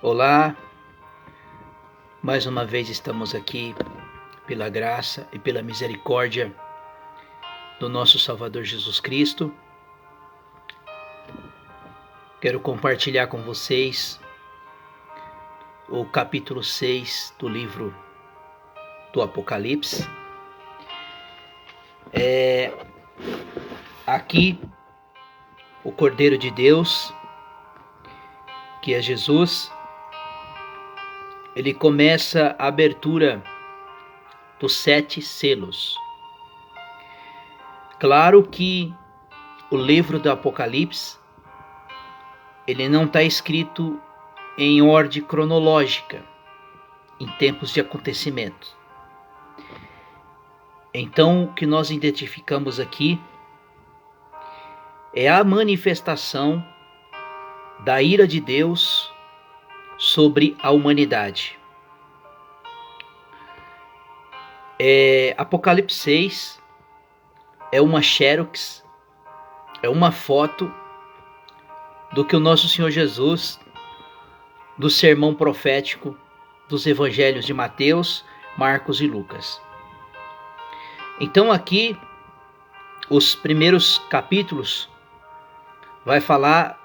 Olá, mais uma vez estamos aqui pela graça e pela misericórdia do nosso Salvador Jesus Cristo. Quero compartilhar com vocês o capítulo 6 do livro do Apocalipse. Aqui o Cordeiro de Deus, que é Jesus, ele começa a abertura dos 7 selos. Claro que o livro do Apocalipse, ele não está escrito em ordem cronológica, em tempos de acontecimento. Então, o que nós identificamos aqui é a manifestação da ira de Deus sobre a humanidade. Apocalipse 6 é uma xerox, é uma foto do que o nosso Senhor Jesus, do sermão profético dos evangelhos de Mateus, Marcos e Lucas. Então aqui, os primeiros capítulos vai falar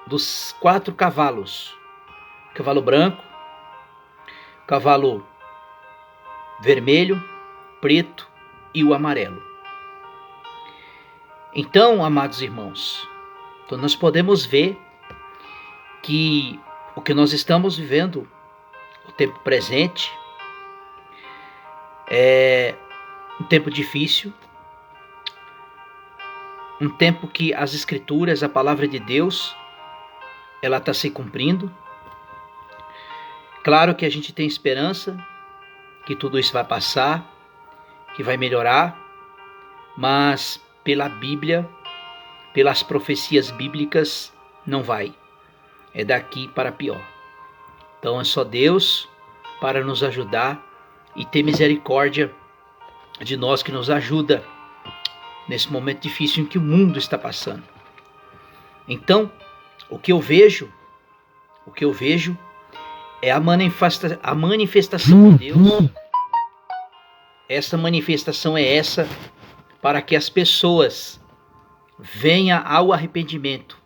dos 4 cavalos: cavalo branco, cavalo vermelho, preto e o amarelo. Então, amados irmãos, nós podemos ver que o que nós estamos vivendo, o tempo presente, é um tempo difícil, um tempo que as Escrituras, a palavra de Deus, ela está se cumprindo. Claro que a gente tem esperança que tudo isso vai passar, que vai melhorar, mas pela Bíblia, pelas profecias bíblicas, não vai. É daqui para pior. Então é só Deus para nos ajudar e ter misericórdia de nós, que nos ajuda nesse momento difícil em que o mundo está passando. Então, o que eu vejo é a manifestação de Deus. Essa manifestação é essa para que as pessoas venham ao arrependimento,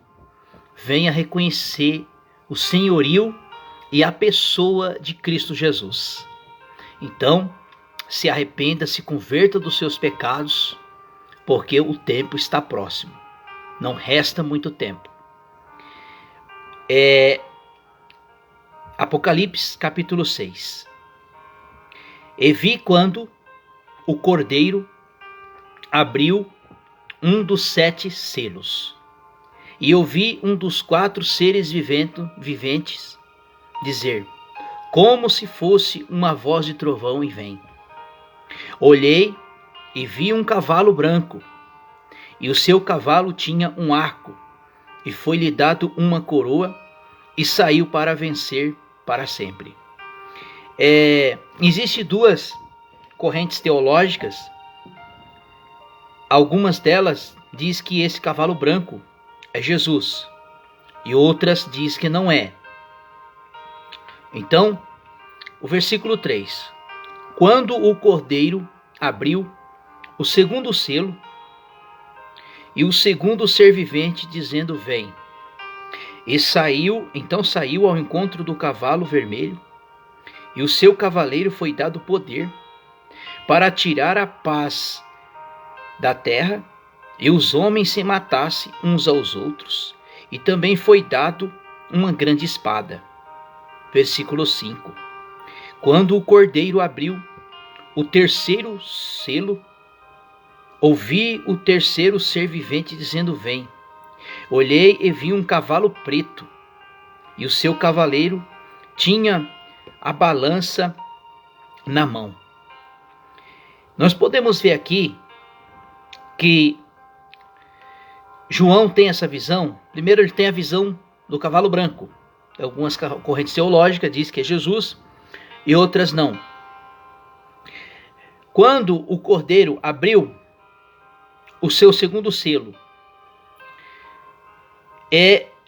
venham reconhecer o senhorio e a pessoa de Cristo Jesus. Então, se arrependa, se converta dos seus pecados, porque o tempo está próximo. Não resta muito tempo. Apocalipse capítulo 6. E vi quando o Cordeiro abriu um dos 7 selos, e ouvi um dos 4 seres viventes dizer, como se fosse uma voz de trovão, e vem. Olhei e vi um cavalo branco, e o seu cavalo tinha um arco, e foi-lhe dado uma coroa, e saiu para vencer para sempre. Existem 2 correntes teológicas. Algumas delas diz que esse cavalo branco é Jesus, e outras diz que não é. Então, o versículo 3. Quando o Cordeiro abriu o segundo selo, e o segundo ser vivente dizendo, vem. Então saiu ao encontro do cavalo vermelho, e o seu cavaleiro foi dado poder para tirar a paz da terra, e os homens se matassem uns aos outros, e também foi dado uma grande espada. Versículo 5. Quando o Cordeiro abriu o terceiro selo, ouvi o terceiro ser vivente dizendo, vem. Olhei e vi um cavalo preto, e o seu cavaleiro tinha a balança na mão. Nós podemos ver aqui que João tem essa visão. Primeiro, ele tem a visão do cavalo branco. Algumas correntes teológicas dizem que é Jesus, e outras não. Quando o Cordeiro abriu o seu segundo selo,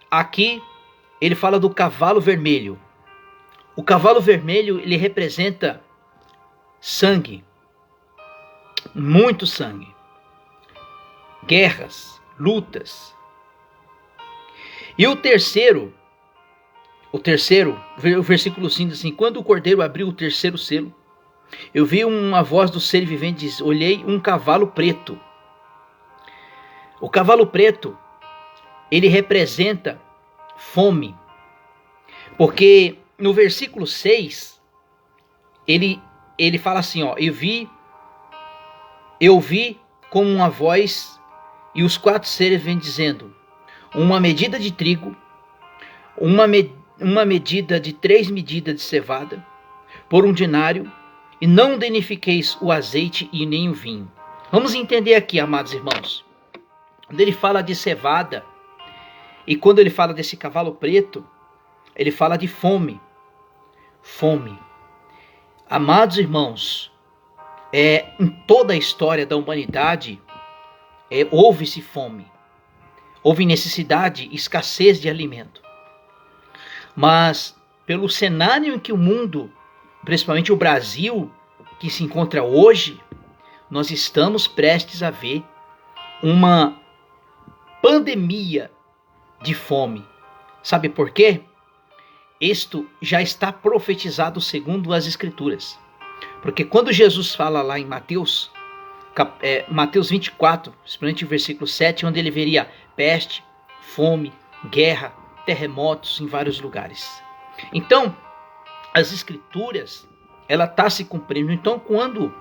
aqui ele fala do cavalo vermelho. O cavalo vermelho, ele representa sangue, muito sangue, guerras, lutas. E o versículo 5 diz assim: quando o cordeiro abriu o terceiro selo, eu vi uma voz do ser vivente diz: olhei um cavalo preto. O cavalo preto, ele representa fome, porque no versículo 6, ele fala assim, ó: eu vi como uma voz, e os 4 seres vêm dizendo: uma medida de trigo, uma medida de 3 medidas de cevada, por 1 denário, e não danifiqueis o azeite e nem o vinho. Vamos entender aqui, amados irmãos. Quando ele fala de cevada, e quando ele fala desse cavalo preto, ele fala de fome. Fome. Amados irmãos, em toda a história da humanidade, houve-se fome. Houve necessidade, escassez de alimento. Mas, pelo cenário em que o mundo, principalmente o Brasil, que se encontra hoje, nós estamos prestes a ver uma pandemia de fome. Sabe por quê? Isto já está profetizado segundo as Escrituras. Porque quando Jesus fala lá em Mateus 24, principalmente o versículo 7, onde ele veria peste, fome, guerra, terremotos em vários lugares. Então, as Escrituras, ela está se cumprindo. Então, quando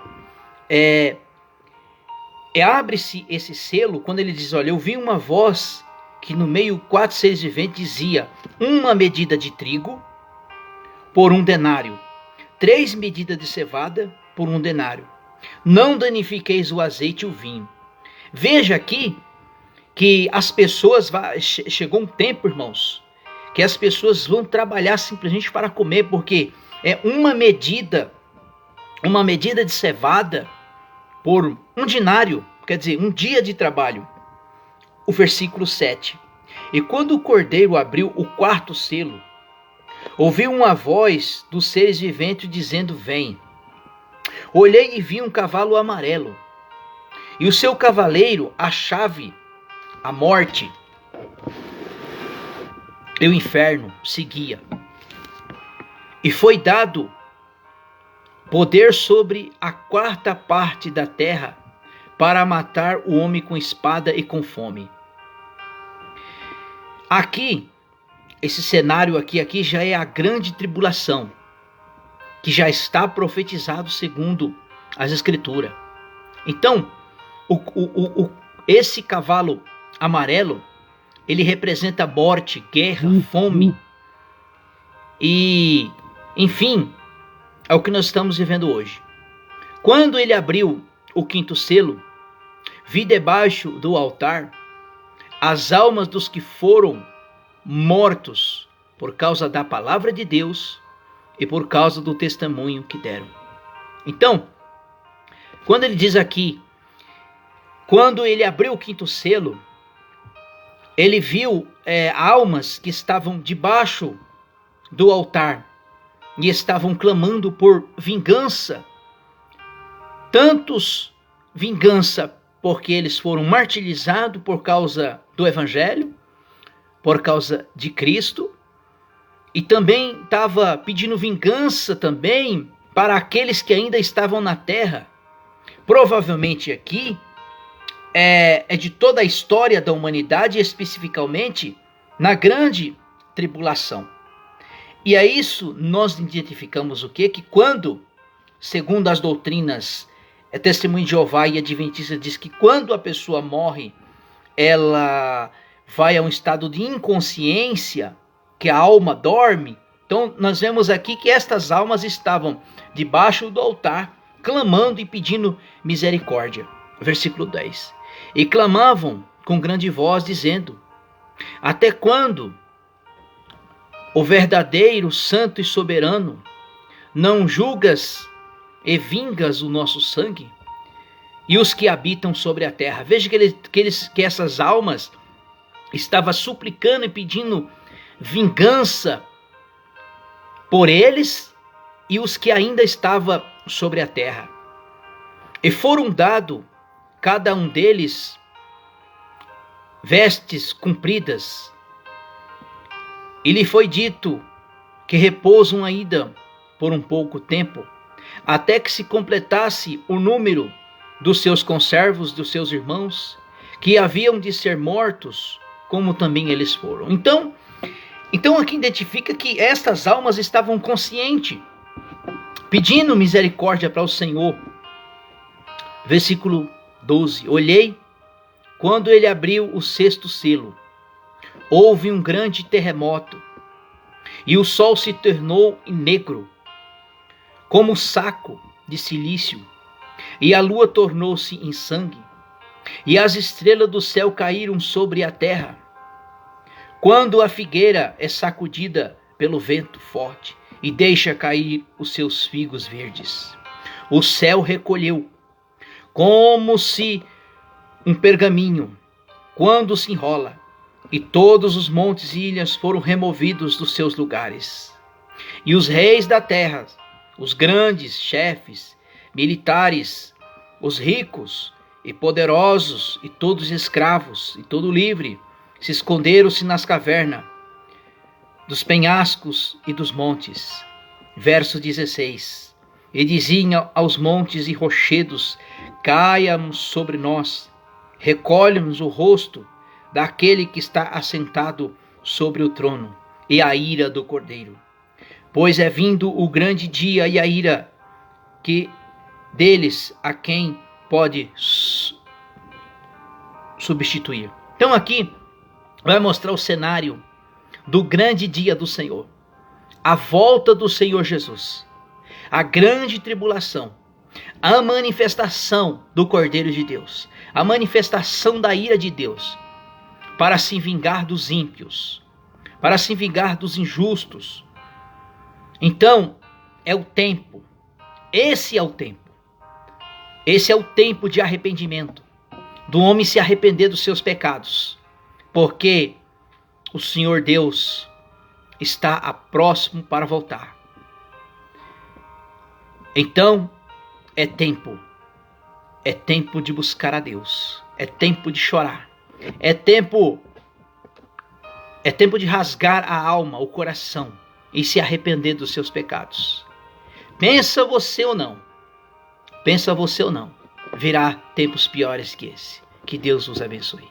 abre-se esse selo, quando ele diz, olha, eu vi uma voz que no meio 4 seres viventes dizia: uma medida de trigo por 1 denário, 3 medidas de cevada por 1 denário. Não danifiqueis o azeite e o vinho. Veja aqui que as pessoas, chegou um tempo, irmãos, que as pessoas vão trabalhar simplesmente para comer, porque é uma medida de cevada por 1 denário, quer dizer, 1 dia de trabalho. O versículo 7. E quando o cordeiro abriu o 4º selo, ouviu uma voz dos seres viventes dizendo: vem. Olhei e vi um cavalo amarelo, e o seu cavaleiro a chave, a morte, e o inferno seguia. E foi dado poder sobre a 4ª parte da terra, para matar o homem com espada e com fome. Aqui, esse cenário aqui já é a grande tribulação, que já está profetizado segundo as Escrituras. Então, esse cavalo amarelo, ele representa morte, guerra, fome. E, enfim, é o que nós estamos vivendo hoje. Quando ele abriu o 5º selo, vi debaixo do altar as almas dos que foram mortos por causa da palavra de Deus e por causa do testemunho que deram. Então, quando ele diz aqui, quando ele abriu o 5º selo, ele viu almas que estavam debaixo do altar e estavam clamando por vingança. Tantos vingança porque eles foram martirizados por causa do Evangelho, por causa de Cristo, e também estava pedindo vingança também para aqueles que ainda estavam na terra. Provavelmente aqui é de toda a história da humanidade, especificamente na grande tribulação. E a isso nós identificamos o quê? Que quando, segundo as doutrinas Testemunho de Jeová e Adventista, diz que quando a pessoa morre, ela vai a um estado de inconsciência, que a alma dorme. Então nós vemos aqui que estas almas estavam debaixo do altar, clamando e pedindo misericórdia. Versículo 10. E clamavam com grande voz, dizendo: até quando, o verdadeiro, santo e soberano, não julgas e vingas o nosso sangue e os que habitam sobre a terra? Veja que essas almas estavam suplicando e pedindo vingança por eles e os que ainda estavam sobre a terra. E foram dado cada um deles vestes compridas, e lhe foi dito que repousam ainda por um pouco tempo, até que se completasse o número dos seus conservos, dos seus irmãos, que haviam de ser mortos, como também eles foram. Então aqui identifica que estas almas estavam conscientes, pedindo misericórdia para o Senhor. Versículo 12. Olhei, quando ele abriu o sexto selo, houve um grande terremoto, e o sol se tornou negro, como saco de cilício, e a lua tornou-se em sangue, e as estrelas do céu caíram sobre a terra. Quando a figueira é sacudida pelo vento forte e deixa cair os seus figos verdes, o céu recolheu, como se um pergaminho, quando se enrola, e todos os montes e ilhas foram removidos dos seus lugares. E os reis da terra, os grandes chefes, militares, os ricos e poderosos, e todos os escravos, e todo livre, se esconderam-se nas cavernas, dos penhascos e dos montes. Verso 16. E diziam aos montes e rochedos: caia-nos sobre nós, recolhe-nos o rosto daquele que está assentado sobre o trono, e a ira do Cordeiro. Pois é vindo o grande dia e a ira que deles a quem pode substituir. Então aqui vai mostrar o cenário do grande dia do Senhor, a volta do Senhor Jesus, a grande tribulação, a manifestação do Cordeiro de Deus, a manifestação da ira de Deus, para se vingar dos ímpios, para se vingar dos injustos. Então, é o tempo, esse é o tempo de arrependimento, do homem se arrepender dos seus pecados, porque o Senhor Deus está próximo para voltar. Então, é tempo de buscar a Deus, é tempo de chorar, é tempo de rasgar a alma, o coração, e se arrepender dos seus pecados. Pensa você ou não, virá tempos piores que esse. Que Deus os abençoe.